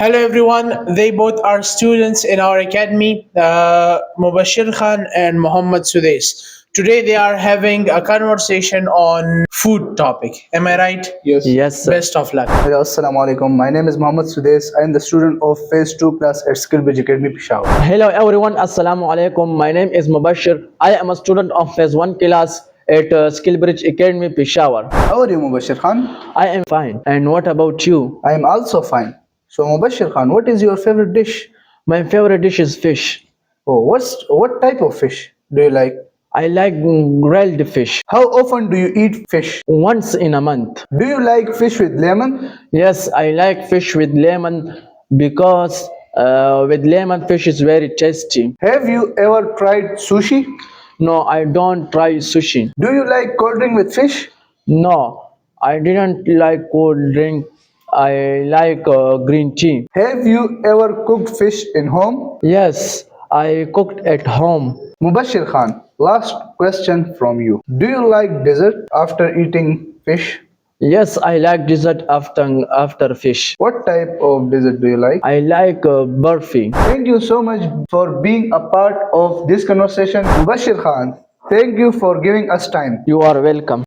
Hello everyone, they both are students in our academy, Mubashir Khan and Muhammad Sudais. Today they are having a conversation on food topic. Am I right? Yes, sir. Best of luck. Hello, Assalamu alaikum. My name is Muhammad Sudais. I am the student of Phase 2 class at SkillBridge Academy, Peshawar. Hello everyone, Assalamu alaikum. My name is Mubashir. I am a student of Phase 1 class at SkillBridge Academy, Peshawar. How are you, Mubashir Khan? I am fine. And what about you? I am also fine. So, Mubashir Khan, what is your favorite dish? My favorite dish is fish. Oh, what type of fish do you like? I like grilled fish How often do you eat fish? once in a month. Do you like fish with lemon? Yes, I like fish with lemon because with lemon fish is very tasty. Have you ever tried sushi? No, I don't try sushi. Do you like cold drink with fish? No, I didn't like cold drink. I like green tea. Have you ever cooked fish in home? Yes, I cooked at home. Mubashir Khan, last question from you. Do you like dessert after eating fish? Yes, I like dessert after fish. What type of dessert do you like? I like burfi. Thank you so much for being a part of this conversation. Mubashir Khan, thank you for giving us time. You are welcome.